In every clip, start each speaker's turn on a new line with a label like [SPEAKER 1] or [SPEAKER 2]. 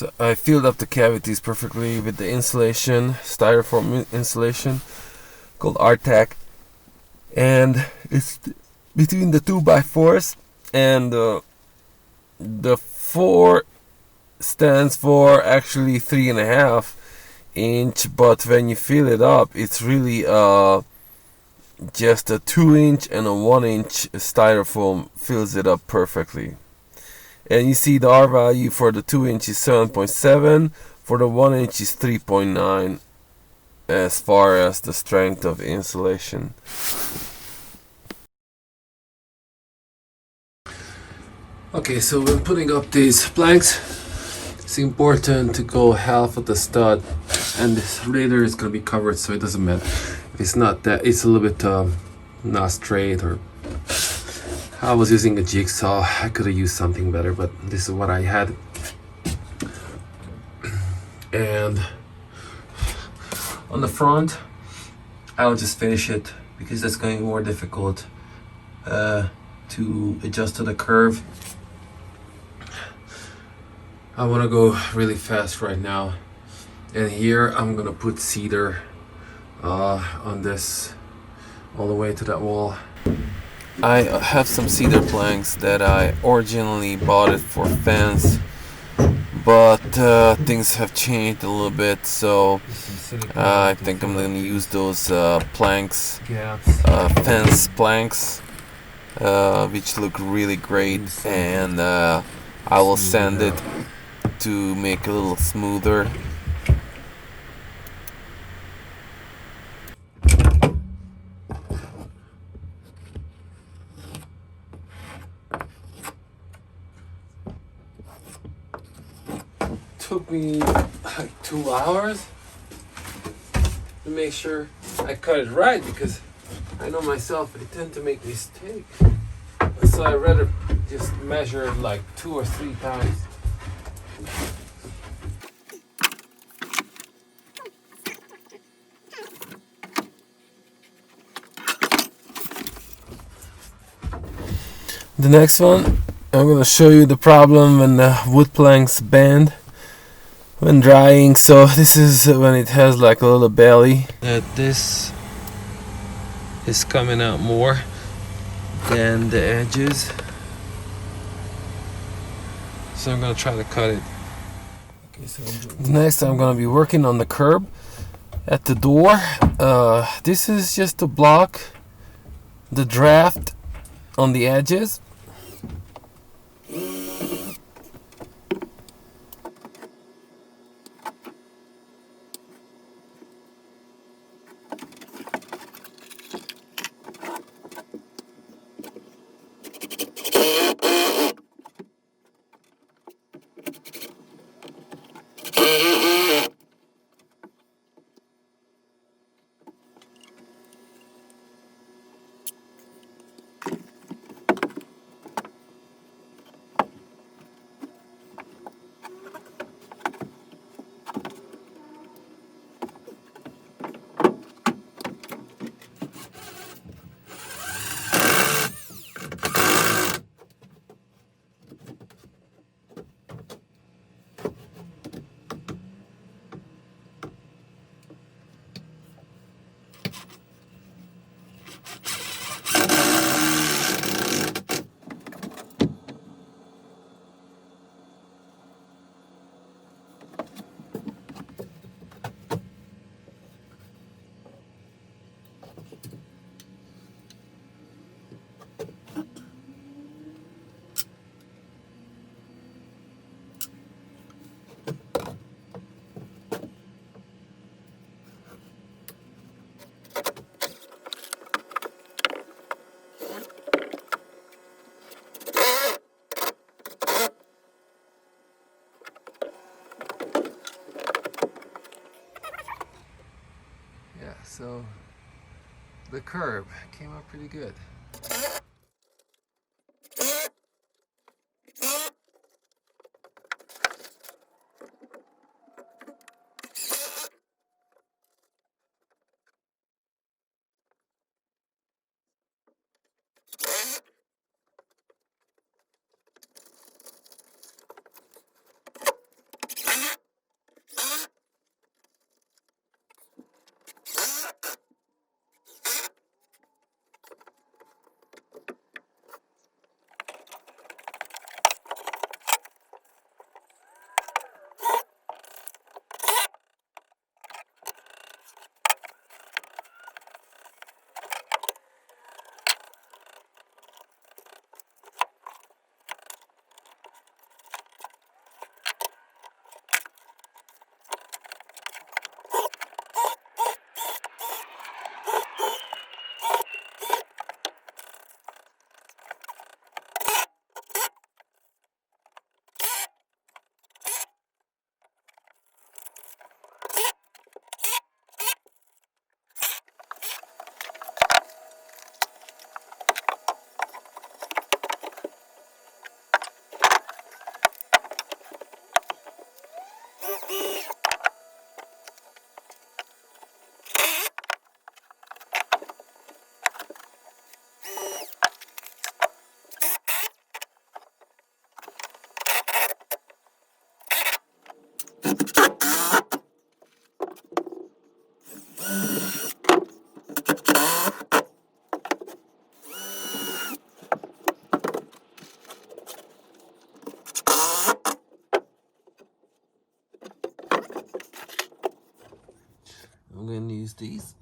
[SPEAKER 1] So I filled up the cavities perfectly with the insulation, styrofoam insulation called Artac, and it's between the 2x4s, and the 4 stands for actually 3.5 inch, but when you fill it up, it's really just a 2 inch and a 1 inch styrofoam fills it up perfectly. And you see the R value for the 2 inch is 7.7, for the 1 inch is 3.9 as far as the strength of insulation. Okay, so when putting up these planks, it's important to go half of the stud, and this later is going to be covered, so it doesn't matter if it's not that, it's a little bit not straight, or I was using a jigsaw. I could have used something better, but this is what I had. And on the front, I'll just finish it because that's going to be more difficult to adjust to the curve. I want to go really fast right now, and here I'm gonna put cedar on this all the way to that wall. I have some cedar planks that I originally bought it for fence, but things have changed a little bit, so I think I'm gonna use those planks, fence planks, which look really great, and I will sand it to make it a little smoother. Took me like 2 hours to make sure I cut it right, because I know myself, I tend to make mistakes, so I rather just measure it like 2 or 3 times. The next one, I'm gonna show you the problem when the wood planks bend when drying. So this is when it has like a little belly, that this is coming out more than the edges. So I'm gonna try to cut it. Okay, so next I'm gonna be working on the curb at the door. This is just to block the draft on the edges. Yeah, so the curb came out pretty good. I'm gonna use these.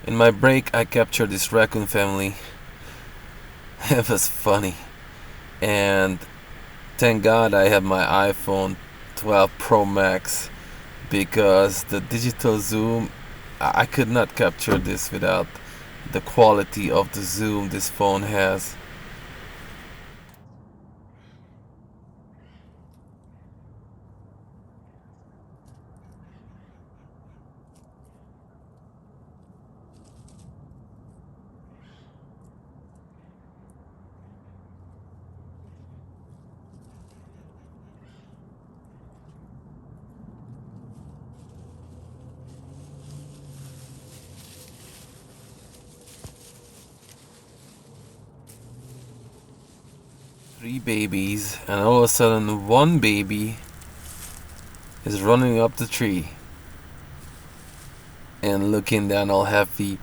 [SPEAKER 1] In my break, I captured this raccoon family. It was funny. And thank God I have my iPhone 12 Pro Max, because the digital zoom, I could not capture this without the quality of the zoom this phone has. Three babies, and all of a sudden one baby is running up the tree and looking down all happy.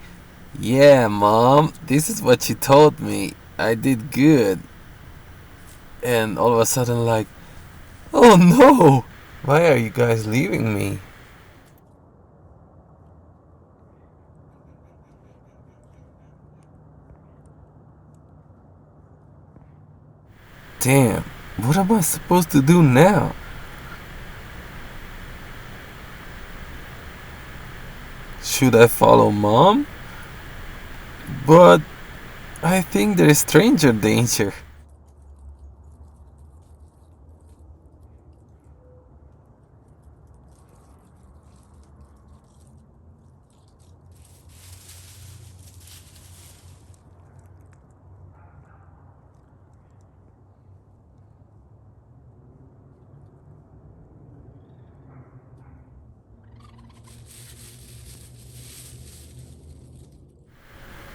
[SPEAKER 1] Yeah, mom, this is what you told me. I did good. And all of a sudden, like, oh no, why are you guys leaving me? Damn, what am I supposed to do now? Should I follow mom? But I think there is stranger danger.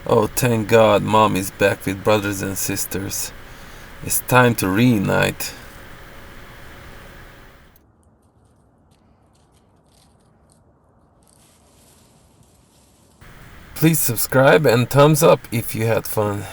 [SPEAKER 1] Oh, thank God, mom is back with brothers and sisters. It's time to reunite. Please subscribe and thumbs up if you had fun.